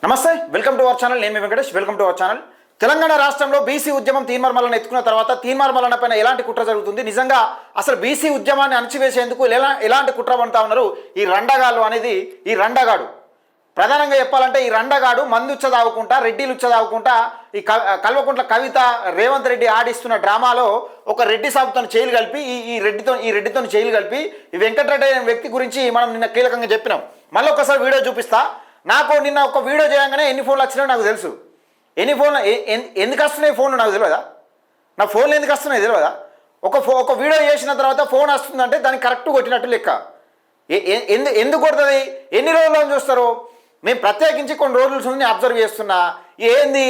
నమస్తే, welcome to our channel. నేను మీ Venkatesh. Welcome to our channel. Telangana రాష్ట్రంలో బీసీ ఉద్యమం తీన్మార్మలను ఎత్తుకున్న తర్వాత తీన్మార్మలన పైన ఎలాంటి కుట్ర జరుగుతుంది, నిజంగా అసలు బీసీ ఉద్యమాన్ని అణచివేసేందుకు ఎలాంటి కుట్ర పడుతూ ఉన్నారు ఈ రండగాళ్ళు అనేది. ఈ రండగాడు ప్రధానంగా చెప్పాలంటే ఈ రండగాడు మంది ఉచ్చదావుకుంటా, రెడ్డిలు ఉచ్చదావుకుంటా ఈ కల్వకుంట్ల కవిత రేవంత్ రెడ్డి ఆడిస్తున్న డ్రామాలో ఒక రెడ్డి సాబుతో చేయిలు కలిపి ఈ రెడ్డితో చేయిలు కలిపి ఈ వెంకటరెడ్డి అనే వ్యక్తి గురించి మనం నిన్న కీలకంగా చెప్పినాం. మళ్ళీ ఒకసారి వీడియో చూపిస్తా. నాకు నిన్న ఒక వీడియో చేయగానే ఎన్ని ఫోన్లు వచ్చినాయో నాకు తెలుసు. ఎన్ని ఫోన్లు ఎందుకు వస్తున్నాయి ఫోన్లు నాకు తెలియదా? నా ఫోన్లు ఎందుకు వస్తున్నాయి తెలియదా? ఒక వీడియో చేసిన తర్వాత ఫోన్ వస్తుందంటే దానికి కరెక్ట్ కొట్టినట్టు లెక్క. ఎందుకు కొడుతుంది? ఎన్ని రోజుల్లో చూస్తారు? మేము ప్రత్యేకించి కొన్ని రోజుల నుంచి అబ్జర్వ్ చేస్తున్నా. ఏంది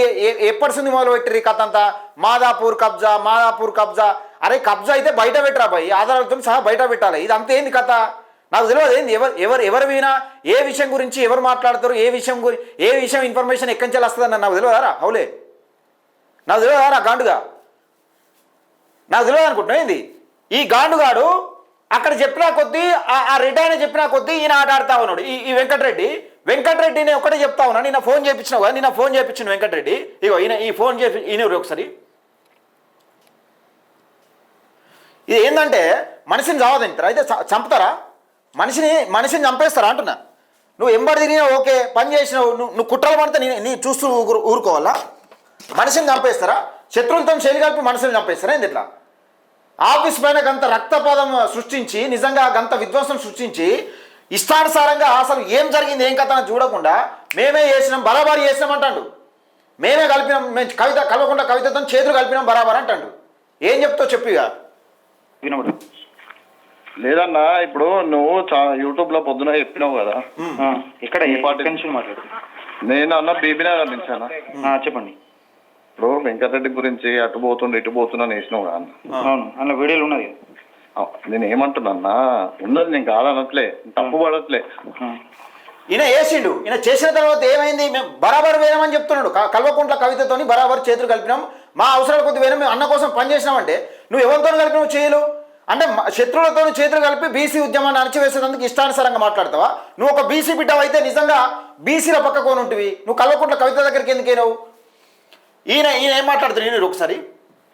ఎప్పటి నుంచి మొదలు పెట్టిరు కథ అంతా? మాదాపూర్ కబ్జా. అరే కబ్జా అయితే బయట పెట్టరా భయ్, ఆధారాలతో సహా బయట పెట్టాలి. ఇది అంత ఏంది కథ నాకు తెలియదు. ఏంది ఎవరు వినా ఏ విషయం గురించి ఎవరు మాట్లాడతారు, ఏ విషయం ఇన్ఫర్మేషన్ ఎక్కడి నుంచి వస్తుందని నాకు తెలియదారా? అవులే, నాకు తెలియదారా? గాండుగా నాకు తెలియదు అనుకుంటున్నా. ఏంది ఈ గాండుగాడు అక్కడ చెప్పినా కొద్దీ ఆ రెడ్డి ఆయన చెప్పినా కొద్దీ ఈయన ఆట ఆడుతూ ఉన్నాడు. ఈ వెంకటరెడ్డిని ఒకటే చెప్తా ఉన్నాడు. నిన్న ఫోన్ చేయించినావు కదా, నిన్న ఫోన్ చేయించిన వెంకటరెడ్డి. ఇగో ఈ ఫోన్ ఈయన ఒకసారి. ఇది ఏంటంటే మనిషిని చావదంటారా? అయితే చంపుతారా? మనిషిని చంపేస్తారా అంటున్నా. నువ్వు ఎంబడి తిరిగినా ఓకే, పని చేసినావు, నువ్వు కుట్రలు పడితే నీ చూస్తూ ఊరుకోవాలా? మనిషిని చంపేస్తారా? శత్రువులతో శైలి కలిపి మనుషులు చంపేస్తారా? ఏంది ఇట్లా? ఆఫీస్ పైన గంత రక్తపాతం సృష్టించి, నిజంగా గంత విధ్వంసం సృష్టించి, ఇష్టానుసారంగా అసలు ఏం జరిగింది ఏం కథ చూడకుండా మేమే చేసినాం, బరాబరి చేసినాం అంటాడు. మేమే కలిపినాం, మేము కలవకుండా కవితతో చేతులు కలిపినాం బరాబర్ అంటాడు. ఏం చెప్తావు చెప్పిగా? లేదన్నా, ఇప్పుడు నువ్వు యూట్యూబ్ లో పొద్దున చెప్పినావు కదా, ఇక్కడ మాట్లాడు. నేను అన్న బీబీ నగర్ నుంచి అన్న. చెప్పండి. ఇప్పుడు వెంకటరెడ్డి గురించి అటు పోతున్నా వేసినావు కదా అన్న. అవును, అందులో వీడియోలు ఉన్నది. నేను ఏమంటున్నా ఉన్నది, నేను కాదనట్లే, తప్పు పడట్లే. ఈయన వేసిండు. ఈయన చేసిన తర్వాత ఏమైంది? మేము బరాబర్ వేయమని చెప్తున్నాడు. కల్వకుంట్ల కవితతోని బరాబర్ చేతులు కలిపినాం, మా అవసరాల కొద్ది వేయడం, మేము అన్న కోసం పనిచేసినామంటే నువ్వు ఎవరితో కలిపినావు చేయలు అంటే శత్రువులతో చేతులు కలిపి బీసీ ఉద్యమాన్ని అణచివేసేందుకు ఇష్టానుసారంగా మాట్లాడతావా? నువ్వు ఒక బీసీ బిడ్డవు అయితే నిజంగా బీసీల పక్కకొని ఉంటివి. నువ్వు కల్వకుంట్ల కవిత దగ్గరికి ఎందుకైనావు? ఈయన ఏం మాట్లాడుతున్నాడు ఈయన ఒకసారి.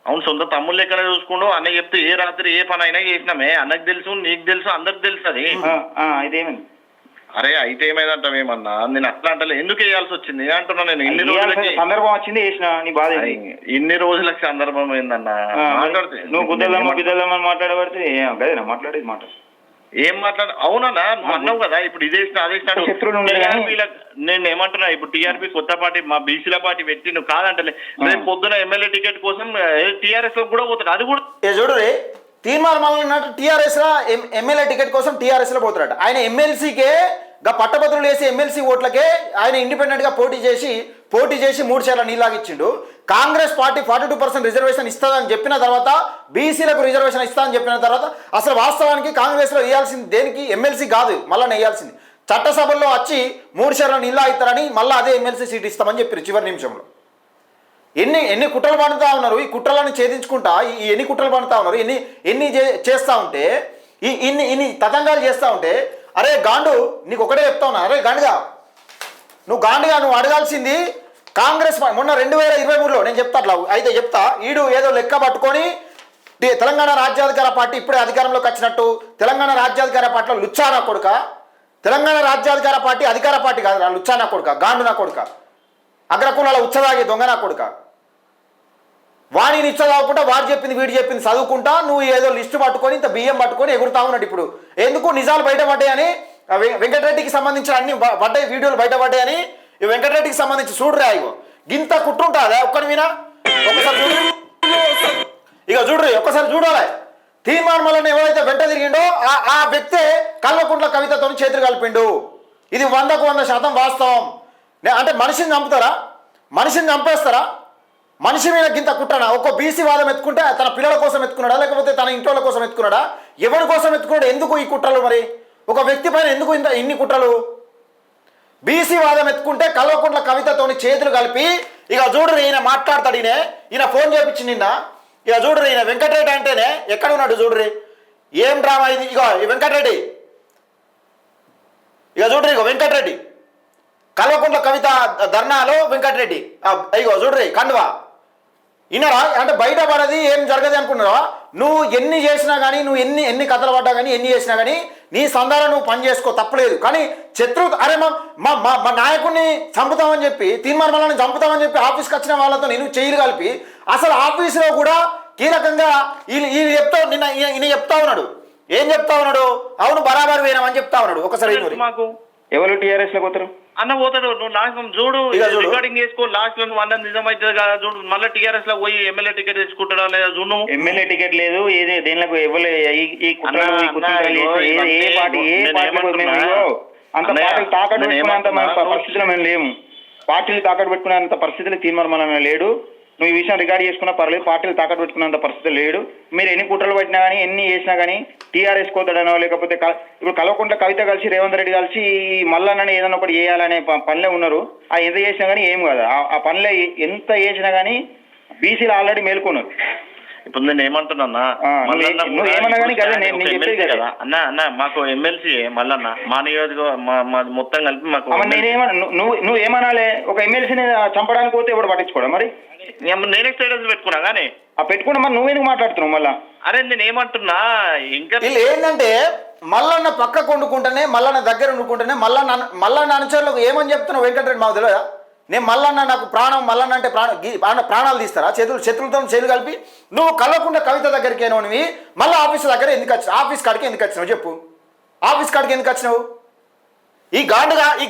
అవును, సొంత తమ్ముళ్ళు ఎక్కడ చూసుకుంటూ అన్న చెప్తే ఏ రాత్రి ఏ పని అయినా చేసినామే. అన్నకు తెలుసు, నీకు తెలుసు, అందరికి తెలుసు. అది ఇదేమైంది? అరే అయితే ఏమైందంటావేమన్నా? నేను అట్లా అంటే ఎందుకు వేయాల్సి వచ్చింది అంటున్నా. నేను ఇన్ని రోజులకి సందర్భం వచ్చింది వేసిన, నీ బాధ. ఇన్ని రోజులకి సందర్భం ఏందన్నా? మాట్లాడితే నువ్వు గుద్దలమ్మని మాట్లాడబడితే అదేనా మాట్లాడేది మాట? ఏం మాట్లాడ? అవునన్నా, నువ్వు అన్నావు కదా ఇప్పుడు ఇదేసిన అదేసిన శత్రువులు. నేను ఏమంటున్నా, ఇప్పుడు టీఆర్పీ కొత్త పార్టీ మా బీసీల పార్టీ పెట్టి నువ్వు కాదంటలే. రేపు పొద్దున ఎమ్మెల్యే టికెట్ కోసం టీఆర్ఎస్ లో కూడా పోతాడు. అది కూడా చూడు రే, తీర్మానం టీఆర్ఎస్ లో ఎమ్మెల్యే టికెట్ కోసం టీఆర్ఎస్ లో పోతాడట. ఆయన ఎమ్మెల్సీకే పట్టభద్రులు వేసి ఎమ్మెల్సీ ఓట్లకే ఆయన ఇండిపెండెంట్ గా పోటీ చేసి 3 సార్లు నీలాగిచ్చిండు. కాంగ్రెస్ పార్టీ 42% రిజర్వేషన్ ఇస్తుందని చెప్పిన తర్వాత, బీసీలకు రిజర్వేషన్ ఇస్తామని చెప్పిన తర్వాత, అసలు వాస్తవానికి కాంగ్రెస్ లో వేయాల్సింది దేనికి? ఎమ్మెల్సీ కాదు, మళ్ళీ వేయాల్సింది చట్టసభల్లో వచ్చి 3 సార్లు నీలాగిస్తారని మళ్ళీ అదే ఎమ్మెల్సీ సీట్ ఇస్తామని చెప్పారు చివరి నిమిషంలో. ఎన్ని కుట్రలు పడుతూ ఉన్నారు. ఈ కుట్రలను ఛేదించుకుంటా ఎన్ని కుట్రలు పడుతూ ఉన్నారు, ఎన్ని చేస్తూ ఉంటే, ఇన్ని తతంగాలు చేస్తూ ఉంటే, అరే గాండు నీకు ఒకటే చెప్తా ఉన్నా. అరే గాండుగా నువ్వు అడగాల్సింది కాంగ్రెస్ మొన్న 2023లో నేను చెప్తా అట్లా అయితే చెప్తా. ఈడు ఏదో లెక్క పట్టుకొని తెలంగాణ రాజ్యాధికార పార్టీ ఇప్పుడే అధికారంలోకి వచ్చినట్టు, తెలంగాణ రాజ్యాధికార పార్టీలో లుచ్చానా కొడుక, తెలంగాణ రాజ్యాధికార పార్టీ అధికార పార్టీ కాదు, లుచ్చానా కొడుక, గాండు నా కొడుక, అగ్రకులాల ఉచ్చదాగే దొంగ నా కొడుక. వాడిని ఇచ్చదాకుండా వాడు చెప్పింది వీడు చెప్పింది చదువుకుంటా నువ్వు ఏదో లిస్టు పట్టుకొని ఇంత బియ్యం పట్టుకొని ఎగురుతా ఉన్నాడు. ఇప్పుడు ఎందుకు నిజాలు బయటపడ్డాయని, వెంకటరెడ్డికి సంబంధించిన అన్ని పడ్డాయి, వీడియోలు బయటపడ్డాయని ఈ వెంకటరెడ్డికి సంబంధించి చూడరా. ఇగో గింత కుట్రుంటుందా? ఒక్కని వినా ఒకసారి చూడు. ఇక చూడ్రి, ఒక్కసారి చూడాలి. తీర్మానం ఎవరైతే వెంట తిరిగిండో ఆ వ్యక్తే కల్వకుంట్ల కవితతో చేతులు కలిపిండు. ఇది 100% వాస్తవం. అంటే మనిషిని చంపుతారా? మనిషిని చంపేస్తారా? మనిషి మీద గింత కుట్రనా? ఒక్క బీసీ వాదం ఎత్తుకుంటే తన పిల్లల కోసం ఎత్తుకున్నాడా, లేకపోతే తన ఇంట్లో కోసం ఎత్తుకున్నాడా, ఎవరి కోసం ఎత్తుకున్నాడు? ఎందుకు ఈ కుట్రలు? మరి ఒక వ్యక్తి పైన ఎందుకు ఇన్ని కుట్రలు? బీసీ వాదం ఎత్తుకుంటే కల్వకుంట్ల కవితతోని చేతులు కలిపి, ఇక చూడరు ఈయన మాట్లాడతాడు. ఈయన ఫోన్ చేయించి నిన్న. ఇక చూడరు ఈయన వెంకటరెడ్డి అంటేనే ఎక్కడ ఉన్నాడు చూడరు. ఏం డ్రామా ఇది? ఇక ఈ వెంకటరెడ్డి, ఇక చూడరు, ఇక వెంకటరెడ్డి కల్వకుంట్ల కవిత ధర్నాలో వెంకటరెడ్డి అయ్యో చూడ్రి కండువా విన్నారా? అంటే బయట పడది ఏం జరగదు అనుకున్నావా? నువ్వు ఎన్ని చేసినా కానీ, నువ్వు ఎన్ని కథలు పడ్డా కానీ, ఎన్ని చేసినా కానీ నీ సందాలను నువ్వు పని చేసుకో, తప్పలేదు. కానీ అరే మా నాయకుడిని చంపుతామని చెప్పి, తీర్మానాలను చంపుతామని చెప్పి ఆఫీస్కి వచ్చిన వాళ్ళతో నేను చేయలు కలిపి అసలు ఆఫీసులో కూడా కీలకంగా వీళ్ళు చెప్తా ఉన్నాడు. ఏం చెప్తా ఉన్నాడు? అవును బరాబర్ వేయమని చెప్తా ఉన్నాడు. ఒకసారి మాకు ఎవరు టీఆర్ఎస్ లో పోతారు అన్న పోతాడు. నువ్వు లాస్ట్ చూడు, రికార్డింగ్ చేసుకో, లాస్ట్ లో నువ్వు అన్న నిజం అవుతుంది కదా చూడు. మళ్ళీ టీఆర్ఎస్ లో పోయి ఎమ్మెల్యే టికెట్ తెచ్చుకుంటాడా లేదా చూడు. ఎమ్మెల్యే టికెట్ లేదు, ఏదే దేనిలో ఎవరు అంత పార్టీలు తాకట్టు పెట్టుకునేంత పరిస్థితులు మేము లేము. పార్టీలు తాకట్టు పెట్టుకునేంత పరిస్థితులు తీర్మానం లేడు. నువ్వు ఈ విషయం రికార్డ్ చేసుకున్నా పర్లేదు, పార్టీలు తాకట్టు పెట్టుకున్నంత పరిస్థితి లేడు. మీరు ఎన్ని కుట్రలు పట్టినా కానీ, ఎన్ని చేసినా కానీ టీఆర్ఎస్ కోతాడనో లేకపోతే ఇప్పుడు కల్వకుంట్ల కవిత కలిసి రేవంత్ రెడ్డి కలిసి మల్లన్నని ఏదైనా ఒకటి చేయాలనే పనిలో ఉన్నారు. ఆ ఎంత చేసినా కానీ ఏం కాదు. ఆ పనిలో ఎంత చేసినా కానీ బీసీలు ఆల్రెడీ మేల్కొన్నారు. ఇప్పుడు నేను ఏమంటున్నా ఏమన్నా కానీ కదా నేను చెప్పేది కదా అన్న మాకు ఎమ్మెల్సీ మల్లన్న మా నియోజకవర్గం మొత్తం కలిపి మాకు నువ్వు ఏమనాలే? ఒక ఎమ్మెల్సీని చంపడానికి పోతే ఎవడు పట్టించుకోవడం? మరి నేనే స్టేటస్ పెట్టుకున్నా కానీ పెట్టుకుంటే మరి నువ్వెందుకు మాట్లాడుతున్నావు మళ్ళా? అరే నేను ఏమంటున్నా ఇంకా ఏంటంటే మల్లన్న పక్క కొండుకుంటేనే, మల్లన్న దగ్గర వండుకుంటేనే మల్లన్న అనుచరులకు ఏమని చెప్తున్నావు వెంకటరెడ్డి? మాకు తెలియదా? నేను మల్లన్న నాకు ప్రాణం, మల్లన్న అంటే ప్రాణాలు తీస్తారా? చేతులతో చేతులు కలిపి నువ్వు కల్వకుంట్ల కవిత దగ్గరికి అయినవి మళ్ళీ ఆఫీస్ దగ్గర ఎందుకు వచ్చినావు? ఆఫీస్ కాడికి ఎందుకు వచ్చినావు చెప్పు? ఆఫీస్ కాడికి ఎందుకు వచ్చినావు? ఈ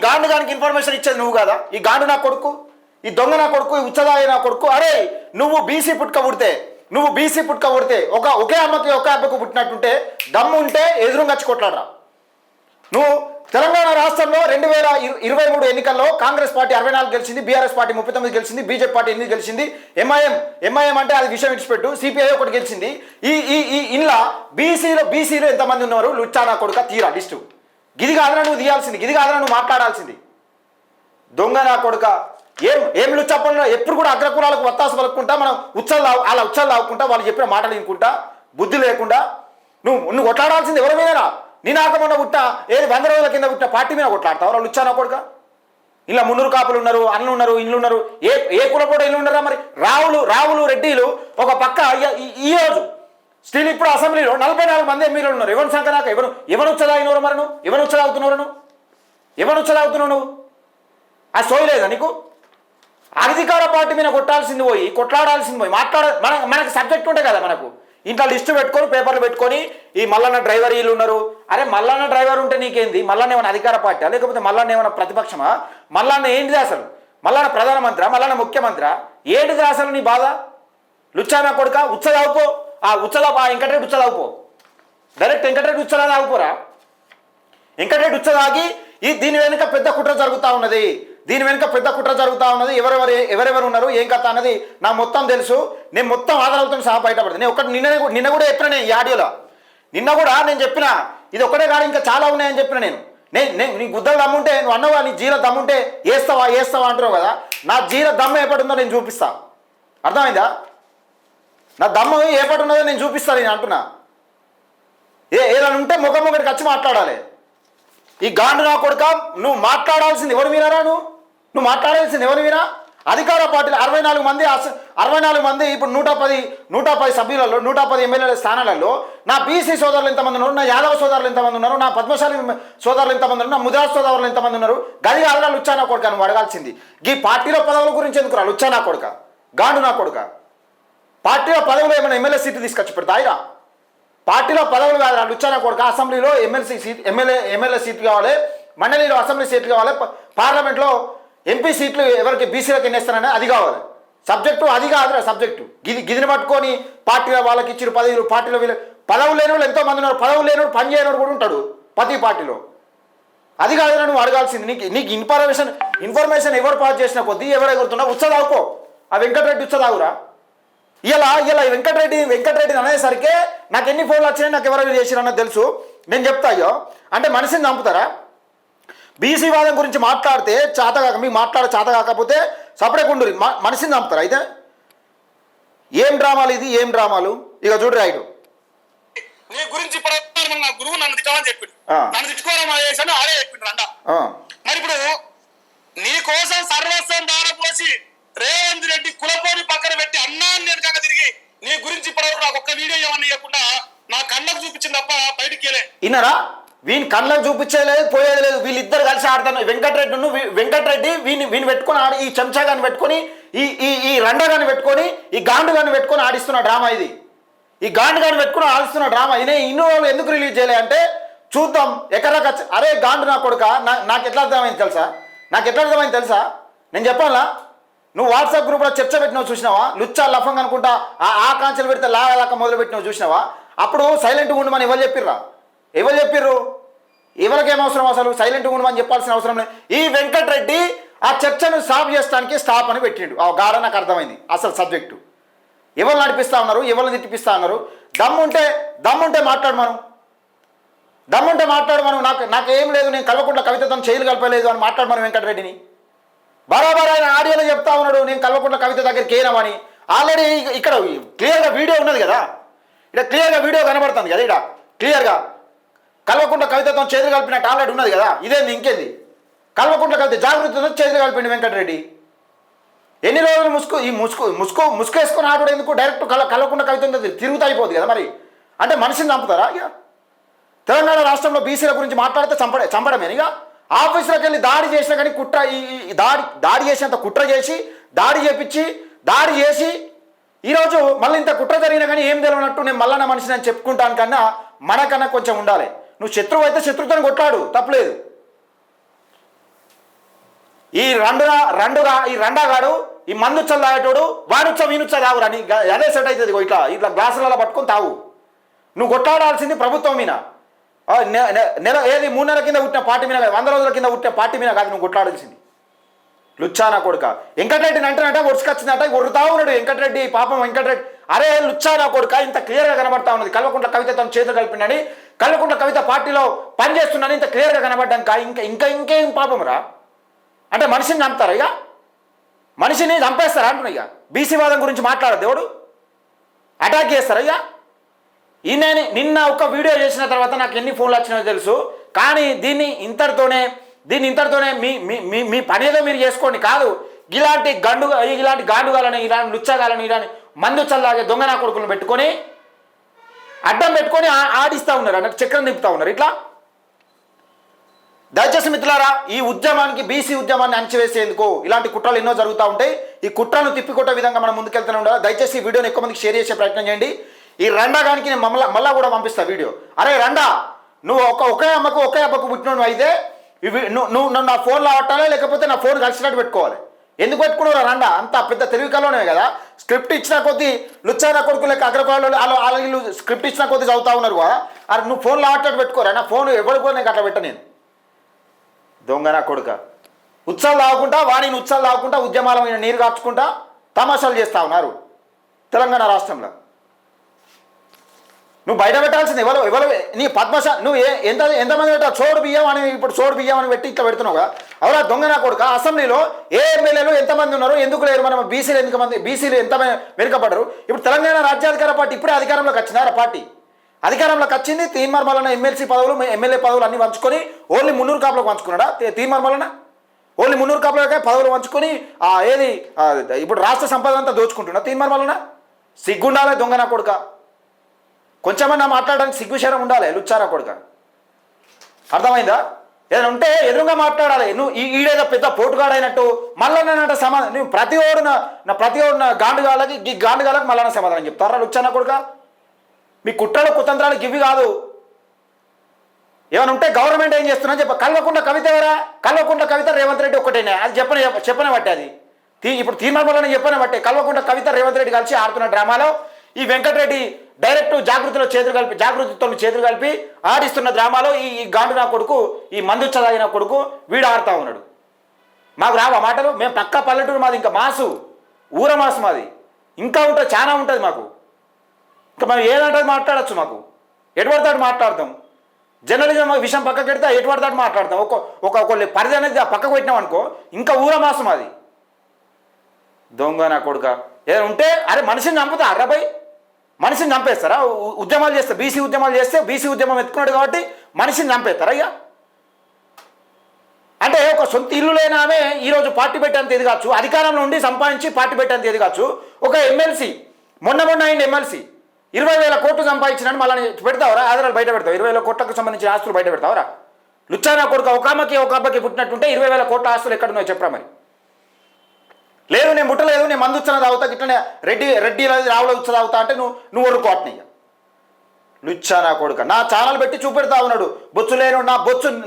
గాండుగానికి ఇన్ఫర్మేషన్ ఇచ్చేది నువ్వు కదా? ఈ గాండు నా కొడుకు, ఈ దొంగ నా కొడుకు, ఈ ఉచ్చదాయి నా కొడుకు. అరే నువ్వు బీసీ పుట్టుక పుడితే ఒకే అమ్మకి ఒకే అబ్బకు పుట్టినట్టుంటే దమ్ము ఉంటే ఎదురుగా వచ్చి కొట్లాడరా. నువ్వు తెలంగాణ రాష్ట్రంలో 2023 ఎన్నికల్లో కాంగ్రెస్ పార్టీ 64 గెలిచింది, బీఆర్ఎస్ పార్టీ 39 గెలిచింది, బీజేపీ పార్టీ 8 గెలిచింది, ఎంఐఎం అంటే అది విషయం విడిచిపెట్టు, సిపిఐ ఒకటి గెలిచింది. ఇలా బీసీలో ఎంతమంది ఉన్నారు? లుచ్చానా కొడుక తీరా లిస్టు. గిది కాదనా నువ్వు తీయాల్సింది, గిది కాదనా నువ్వు మాట్లాడాల్సింది. దొంగ నా కొడుక ఏం లుచ్చప్ప ఎప్పుడు కూడా అగ్రకులాలకు వత్తాసు పలుకుంటా, మనం ఉచ్చలు లావుకుంటా, వాళ్ళు చెప్పిన మాటలు వినుకుంటా, బుద్ధి లేకుండా నువ్వు కొట్లాడాల్సింది ఎవరి మీదరా? నీ నాకమన్న పుట్ట 100 రోజుల కింద పుట్టిన పార్టీ మీద కొట్లాడతావు లుచ్చానా కొడుక. ఇలా మున్నూరు కాపులు ఉన్నారు, అన్నులు ఉన్నారు, ఇల్లు ఉన్నారు. ఏ కులపోట ఇల్లు ఉన్నారా? మరి రావులు రెడ్డిలు ఒక పక్క. ఈ రోజు స్టిల్ ఇప్పుడు అసెంబ్లీలో 44 మంది ఎమ్మెల్యేలు ఉన్నారు. ఎవరి సంఖ్య నాకు ఎవరు ఉచ్చదాగినవరు? మరి నువ్వు ఎవరు ఉచ్చదాగుతున్నావు? నువ్వు ఆ సోయి లేదా నీకు? అధికార పార్టీ మీద కొట్టాల్సింది పోయి, కొట్లాడాల్సింది పోయి మనకు సబ్జెక్ట్ ఉంటే కదా. మనకు ఇంట్లో లిస్టు పెట్టుకొని, పేపర్లు పెట్టుకొని, ఈ మల్లన్న డ్రైవర్ వీళ్ళు ఉన్నారు. అరే మల్లన్న డ్రైవర్ ఉంటే నీకేంది? మల్లన్న ఏమైనా అధికార పార్టీ లేకపోతే మల్లన్న ఏమైనా ప్రతిపక్షమా? మల్లన్న ఏంటిది అసలు? మల్లన్న ప్రధానమంత్రి, మల్లన్న ముఖ్యమంత్రి ఏంటిది అసలు నీ బాధ? లుచ్చానా కొడుక ఉచ్చదావుపో. ఆ వెంకటరెడ్డి ఉచ్చదావుపో. డైరెక్ట్ వెంకటరెడ్డి ఉచ్చలా తాగుపోరా? వెంకటరెడ్డి ఉచ్చదాగి దీని వెనుక పెద్ద కుట్ర జరుగుతూ ఉన్నది. ఎవరెవరు ఉన్నారు, ఏం కథ అన్నది నాకు మొత్తం తెలుసు. నేను మొత్తం ఆధారాలతో సహా బయటపడతాను. నేను ఒకటి నిన్న కూడా చెప్పిన, నేను ఈ ఆడియోలో నిన్న కూడా నేను చెప్పిన, ఇది ఒకటే కాదు ఇంకా చాలా ఉన్నాయని చెప్పిన. నేను నీ గుద్దలు దమ్ముంటే నువ్వు అన్నవా, నీ జీల దమ్ముంటే వేస్తావా అంటున్నావు కదా. నా జీల దమ్ము ఏపడుందో నేను చూపిస్తా. అర్థమైందా? నా దమ్ము ఏపడున్నదో నేను చూపిస్తాను. నేను అంటున్నా ఏదైనా ఉంటే ముఖముఖడికి వచ్చి మాట్లాడాలి. ఈ గాండు నా కొడుక నువ్వు మాట్లాడాల్సింది ఎవరు వినరా? నువ్వు మాట్లాడాల్సింది ఎవరు వినా? అధికార పార్టీలు 64 మంది ఇప్పుడు 110 సభ్యులలో 110 ఎమ్మెల్యేల స్థానాలలో నా బీసీ సోదరులు ఎంతమంది ఉన్నారు, నా యాదవ సోదరులు ఎంతమంది ఉన్నారు, నా పద్మశాలి సోదరులు ఎంతమంది ఉన్నారు, నా ముదిరాజ్ సోదరులు ఎంతమంది ఉన్నారు? గది కాదురా లుచ్చానా కొడుక నువ్వు అడగాల్సింది. ఈ పార్టీలో పదవుల గురించి ఎందుకురా లుచ్చానా కొడుక, గాండు నా కొడుక? పార్టీలో పదవులు ఏమైనా ఎమ్మెల్యే సీట్లు తీసుకొచ్చి పెడతాయిరా? పార్టీలో పదవులు కాదురా లుచ్చానా కొడుక. అసెంబ్లీలో ఎమ్మెల్యే సీట్లు కావాలి, మండలిలో అసెంబ్లీ సీట్లు కావాలి, పార్లమెంట్లో ఎంపీ సీట్లు ఎవరికి బీసీలకు ఎన్నేస్తారని అది కావాలి. సబ్జెక్టు అది కాదురా సబ్జెక్టు. గిదిని పట్టుకొని పార్టీలో వాళ్ళకి ఇచ్చిన పదవులు, పార్టీలో వీళ్ళు పదవులు లేని వాళ్ళు ఎంతోమంది ఉన్నారు. పదవులు లేనివాడు పని చేయనివాడు కూడా ఉంటాడు ప్రతి పార్టీలో. అది కాదురా నువ్వు అడగాల్సింది. నీకు ఇన్ఫర్మేషన్ ఎవరు పాస్ చేసిన కొద్దీ ఎవరు ఎగురుతున్నా ఉచ్చదావుకో. ఆ వెంకటరెడ్డి ఉచ్చదావురా. ఇలా వెంకటరెడ్డిని అనేసరికి నాకు ఎన్ని ఫోన్లు వచ్చినాయి, నాకు ఎవరు చేసిరన్నది తెలుసు. నేను చెప్తా. అయ్యో అంటే మనిషిని చంపుతారా? బీసీ వాదం గురించి మాట్లాడితే చేతగాక, మీకు చేత కాకపోతే సపరేట్ ఉండు, మనిషిని చంపుతారు. అయితే ఏం డ్రామాలు ఇది, ఏం డ్రామాలు? ఇక చూడు రాయుడు నీ గురించి నా గురువు నన్ను తిట్టమని చెప్పిండు. నన్ను తిట్టుకోవడం చేశాను ఆడే చెప్పిండు అంట. మరి ఇప్పుడు నీ కోసం సర్వస్వం దారపోసి రేవంత్ రెడ్డి కులపోని పక్కన పెట్టి అన్నాన్ని నేను కాక తిరిగి నీ గురించి ఇప్పటివరకు నాకు ఒక్క వీడియో ఏమన్నా ఇవ్వకుండా నా కళ్ళకు చూపించింది తప్ప బయటికి వెళ్ళే. విన్నారా? వీని కళ్ళకు చూపించేది లేదు, పోయేది లేదు. వీళ్ళిద్దరు కలిసి ఆడుతున్నారు. వెంకటరెడ్డి వీని పెట్టుకొని ఆడి, ఈ చెంచాగాన్ని పెట్టుకొని, ఈ రండగాన్ని పెట్టుకొని, ఈ గాండుగాన్ని పెట్టుకొని ఆడిస్తున్న డ్రామా ఇది. ఈ గాండుగాన్ని పెట్టుకొని ఆడిస్తున్న డ్రామా ఇదే. ఇన్ని రోజులు ఎందుకు రిలీజ్ చేయలే అంటే చూద్దాం ఎక్కడక. అరే గాండు నా కొడుక, నాకు ఎట్లా అర్థమైంది తెలుసా? నేను చెప్పాలా? నువ్వు వాట్సాప్ గ్రూప్లో చర్చ పెట్టినావు చూసినావా? లుచ్చా లఫంగ్ అనుకుంటా ఆ కాంచెలు పెడితే లాగా మొదలు పెట్టినావు చూసినావా? అప్పుడు సైలెంట్గా ఉండమని ఎవరు చెప్పిర్రు? ఎవరికేం అవసరం? అసలు సైలెంట్గా ఉండమని చెప్పాల్సిన అవసరం లేదు. ఈ వెంకటరెడ్డి ఆ చర్చను సాల్వ్ చేయడానికి స్టాప్ అని పెట్టిండు. ఆ గాఢ నాకు అర్థమైంది అసలు సబ్జెక్టు. ఎవరు నడిపిస్తా ఉన్నారు, ఎవరిని తిట్టిపిస్తా ఉన్నారు? దమ్ముంటే మాట్లాడమను. నాకు ఏం లేదు, నేను కల్వకుంట్ల కవితతో చేయలు కలపలేదు అని మాట్లాడమను వెంకటరెడ్డిని. బరాబర్ ఆయన ఆడియోలో చెప్తా ఉన్నాడు నేను కల్వకుంట్ల కవిత దగ్గరికి ఏనామని. ఆల్రెడీ ఇక్కడ క్లియర్గా వీడియో ఉన్నది కదా, ఇక్కడ క్లియర్గా వీడియో కనబడుతుంది కదా, ఇక్కడ క్లియర్గా కల్వకుంట్ల కవితతో చేతులు కలిపినట్టు ఆల్రెడీ ఉన్నది కదా. ఇదేంది ఇంకేంది? కల్వకుంట్ల కవిత జాగృతితో చేతులు కలిపిండి వెంకటరెడ్డి. ఎన్ని రోజులు ముసుకేసుకొని ఆడు ఎందుకు? డైరెక్ట్ కల్వకుంట్ల కవిత తిరుగుతూ అయిపోద్ది కదా మరి. అంటే మనిషిని చంపుతారా? ఇక తెలంగాణ రాష్ట్రంలో బీసీల గురించి మాట్లాడితే చంపడమే. ఇక ఆఫీసులోకి వెళ్ళి దాడి చేసినా కానీ దాడి చేసేంత కుట్ర చేసి దాడి చేసి ఈరోజు మళ్ళీ ఇంత కుట్ర జరిగినా కానీ ఏం తెలియనట్టు నేను మళ్ళా నా మనిషిని అని చెప్పుకుంటాను కన్నా మనకన్నా కొంచెం ఉండాలి. నువ్వు శత్రువు అయితే శత్రువుతో కొట్లాడు, తప్పలేదు. ఈ రండగాడు ఈ మందుచ్చలు తాగేటోడు వీనుచ్చ తాగురని అదే సెట్ అవుతుంది. ఇట్లా గ్లాసులలో పట్టుకొని తాగు. నువ్వు కొట్లాడాల్సింది ప్రభుత్వం మీద. ఏది 3 నెలల కింద పుట్టిన పార్టీ మీద, 100 రోజుల కింద పుట్టిన పార్టీ మీద కాదు నువ్వు కొట్లాడాల్సింది. లుచ్చానా కొడుక వెంకటరెడ్డిని అంటేనట ఒడుచుకొచ్చిందట, ఒరుతా ఉన్నాడు వెంకటరెడ్డి. పాపం వెంకటరెడ్డి అరే లుచ్చానా కొడుక ఇంత క్లియర్గా కనబడతా ఉన్నది. కల్వకుంట్ల కవిత తను చేతులు కలిపిండని, కల్వకుంట్ల కవిత పార్టీలో పనిచేస్తున్నాని ఇంత క్లియర్గా కనబడ్డాక ఇంకేం పాపం రా? అంటే మనిషిని చంపుతారా? ఇక మనిషిని చంపేస్తారా అంటున్నా. ఇక బీసీ వాదం గురించి మాట్లాడదు దేవుడు, అటాక్ చేస్తారా? ఇక నిన్న ఒక వీడియో చేసిన తర్వాత నాకు ఎన్ని ఫోన్లు వచ్చినాయో తెలుసు. కానీ దీన్ని ఇంతటితోనే మీ పని ఏదో మీరు చేసుకోండి. కాదు ఇలాంటి గాండుగాలని, ఇలాంటి లుచ్చగాలని, ఇలాంటి మందుచ్చల్లాగే దొంగ నా కొడుకులను పెట్టుకొని అడ్డం పెట్టుకొని ఆడిస్తూ ఉన్నారు, అన్నట్టు చక్రం తిప్పుతూ ఉన్నారు. ఇట్లా దయచేసి మిత్రులారా, ఈ ఉద్యమానికి బీసీ ఉద్యమాన్ని అణచివేసేందుకు ఇలాంటి కుట్రలు ఎన్నో జరుగుతూ ఉంటాయి. ఈ కుట్రను తిప్పికొట్టే విధంగా మనం ముందుకెళ్తూనే ఉండాలి. దయచేసి ఈ వీడియోని ఎక్కువ మందికి షేర్ చేసే ప్రయత్నం చేయండి. ఈ రండాగానికి నేను మళ్ళా కూడా పంపిస్తా వీడియో. అరే రండా, నువ్వు ఒకే అమ్మకు పుట్టినోడు అయితే నువ్వు నా ఫోన్లో ఆటాలే, లేకపోతే నా ఫోన్ కలిసినట్టు పెట్టుకోవాలి. ఎందుకు పెట్టుకున్నావు రండా? అంత పెద్ద తెలివికలోనే కదా. స్క్రిప్ట్ ఇచ్చిన కొద్దీ లుచ్చానా కొడుకు లెక్క అగ్రకులాలు వాళ్ళు స్క్రిప్ట్ ఇచ్చిన కొద్దీ చదువుతా ఉన్నారు కదా. అరే నువ్వు ఫోన్లో ఆటలు పెట్టుకోరా, నా ఫోన్ ఎవరు కూడా నేను అట్లా పెట్ట. నేను దొంగ నా కొడుక ఉత్సవాలు తాగుకుంటా ఉద్యమాల మీద నీరు కాచుకుంటా తమాషాలు చేస్తూ ఉన్నారు తెలంగాణ రాష్ట్రంలో. నువ్వు బయట పెట్టాల్సింది ఎవరు నీ పద్మశా నువ్వు ఎంతమంది పెట్టావు? చోడు బియ్యం అని, ఇప్పుడు చోడు బియ్యం అని పెట్టి ఇట్లా పెడుతున్నావు కదా. అవునా దొంగ నా కొడుక? అసెంబ్లీలో ఏ ఎమ్మెల్యేలు ఎంతమంది ఉన్నారు, ఎందుకు లేరు? మనం బీసీలు ఎంత వెనుకబడ్డారు? ఇప్పుడు తెలంగాణ రాజ్యాధికార పార్టీ ఇప్పుడే అధికారంలోకి వచ్చినారు. పార్టీ అధికారంలోకి వచ్చింది. తీన్మార్ మల్లన్న ఎమ్మెల్సీ పదవులు, ఎమ్మెల్యే పదవులు అన్ని పంచుకొని ఓన్లీ 300 కాపులకు పంచుకున్నాడా తీన్మార్ మల్లన్న? ఓన్లీ 300 కాపులకే పదవులు పంచుకొని ఇప్పుడు రాష్ట్ర సంపద అంతా దోచుకుంటున్నా తీన్మార్ మల్లన్న? సిగ్గుండాలే దొంగ నా కొడుక. కొంచెమన్నా మాట్లాడడానికి సిగ్గుశరం ఉండాలి లుచ్చారా కొడుక. అర్థమైందా? ఏదైనా ఉంటే ఎదురుగా మాట్లాడాలి. నువ్వు ఈడేదో పెద్ద పోటుగాడైనట్టు మల్లన్న సమాధానం. నువ్వు ప్రతి ఓడు గాండుగాలకి మల్లన్న సమాధానం చెప్తారా లుచ్చానా కొడుక? మీ కుట్రలు కుతంత్రాలు ఇవి కాదు. ఏమైనా ఉంటే గవర్నమెంట్ ఏం చేస్తున్నా చెప్ప. కల్వకుంట్ల కవిత ఎవరా? కల్వకుంట్ల కవిత రేవంత్ రెడ్డి ఒక్కటేనే. అది చెప్పనే బట్టే. అది ఇప్పుడు తీర్మానం చెప్పనే బట్టే. కల్వకుంట్ల కవిత రేవంత్ రెడ్డి కలిసి ఆడుతున్న డ్రామాలో ఈ వెంకటరెడ్డి డైరెక్ట్ జాగృతితో చేతులు కలిపి ఆడిస్తున్న డ్రామాలో ఈ గాండు నా కొడుకు, ఈ మందు చదివిన కొడుకు వీడు ఆడుతూ ఉన్నాడు. మాకు రావా మాటలు? మేము పక్కా పల్లెటూరు మాది, ఇంకా మాసు ఊర మాసు మాది ఇంకా ఉంటుంది, చాలా ఉంటుంది మాకు. ఇంకా మనం ఏదంటే మాట్లాడచ్చు. మాకు ఎటుపడతాడు మాట్లాడతాం. జర్నలిజం విషయం పక్కకు పెడితే ఎటుపడతాడు మాట్లాడతాం. ఒక పరిధి అనేది పక్కకు పెట్టినాం అనుకో ఇంకా ఊర మాసం అది. దొంగ నా కొడుక ఏదైనా ఉంటే అరే మనిషిని చంపుతా అర్రబై మనిషిని చంపేస్తారా? ఉద్యమాలు చేస్తే బీసీ ఉద్యమాలు చేస్తే బీసీ ఉద్యమం ఎత్తుకున్నాడు కాబట్టి మనిషిని చంపేస్తారా? ఇక అంటే ఒక సొంత ఇల్లు లేని ఆమె ఈరోజు పార్టీ పెట్టేంత ఎదగచ్చు, అధికారంలో ఉండి సంపాదించి పార్టీ పెట్టేంత ఎదగచ్చు. ఒక ఎమ్మెల్సీ మొన్న అయింది ఎమ్మెల్సీ 20,000 కోట్లు సంపాదించినట్టు మళ్ళీ పెడతావరా? ఆధారాలు బయట పెడతావు? 20,000 కోట్లకు సంబంధించిన ఆస్తులు బయట పెడతావరా? లుచ్చానా కొడుకు ఒక అబ్బకి పుట్టినట్టుంటే 20,000 కోట్ల ఆస్తులు ఎక్కడున్నాయో చెప్పరా మరి? లేదు నేను ముట్టలేదు, నేను మందు ఉచ్చన తాగుతా, ఇట్లనే రెడ్డి రావుల ఉచ్చ తాగుతా అంటే నువ్వు వరుకోవట్ని. లుచ్చానా కొడుక నా ఛానల్ పెట్టి చూపెడతా ఉన్నాడు బొచ్చు లేను,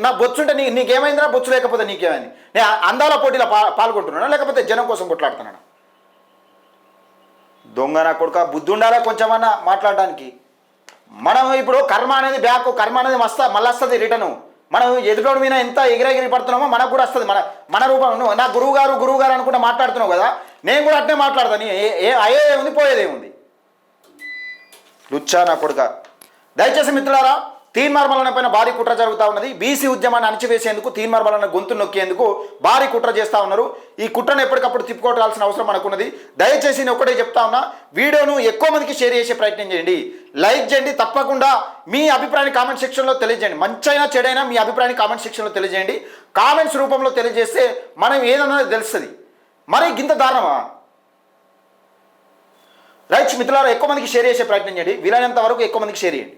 నా బొచ్చు ఉంటే నీకేమైందిరా? బొచ్చు లేకపోతే నీకేమైంది? నేను అందాల పోటీలో పాల్గొంటున్నానా లేకపోతే జనం కోసం కొట్లాడుతున్నానా? దొంగ నా కొడుక, బుద్ధి ఉండాలా కొంచెమన్నా మాట్లాడడానికి. మనం ఇప్పుడు కర్మ అనేది కర్మ అనేది మళ్ళీ వస్తుంది రిటర్ను. మనం ఎదుటోడి మీద ఎంత ఎగిరెగిరి పడుతున్నామో మనకు కూడా వస్తుంది. మన రూపం నా గురువు గారు అనుకుంటా మాట్లాడుతున్నావు కదా, నేను కూడా అట్నే మాట్లాడతాను. అయ్యేదేముంది పోయేదేముంది? లుచ్చా నా కొడుక. దయచేసి మిత్రులారా, తీన్మార్ మల్లన్న పైన భారీ కుట్ర జరుగుతూ ఉన్నది. బీసీ ఉద్యమాన్ని అణచివేసేందుకు తీన్మార్ మల్లన్న గొంతు నొక్కేందుకు భారీ కుట్ర చేస్తూ ఉన్నారు. ఈ కుట్రను ఎప్పటికప్పుడు తిప్పుకోవాల్సిన అవసరం మనకున్నది. దయచేసి నేను ఒకటే చెప్తా ఉన్నా, వీడియోను ఎక్కువ మందికి షేర్ చేసే ప్రయత్నం చేయండి, లైక్ చేయండి. తప్పకుండా మీ అభిప్రాయాన్ని కామెంట్ సెక్షన్లో తెలియజేయండి. మంచైనా చెడైనా మీ అభిప్రాయాన్ని కామెంట్ సెక్షన్లో తెలియజేయండి. కామెంట్స్ రూపంలో తెలియజేస్తే మనం ఏదన్నది తెలుస్తుంది. మరి గింత దారుణమా? రైట్స్ మిత్రులారా, ఎక్కువ మందికి షేర్ చేసే ప్రయత్నం చేయండి. వీలైనంత వరకు ఎక్కువ మందికి షేర్ చేయండి.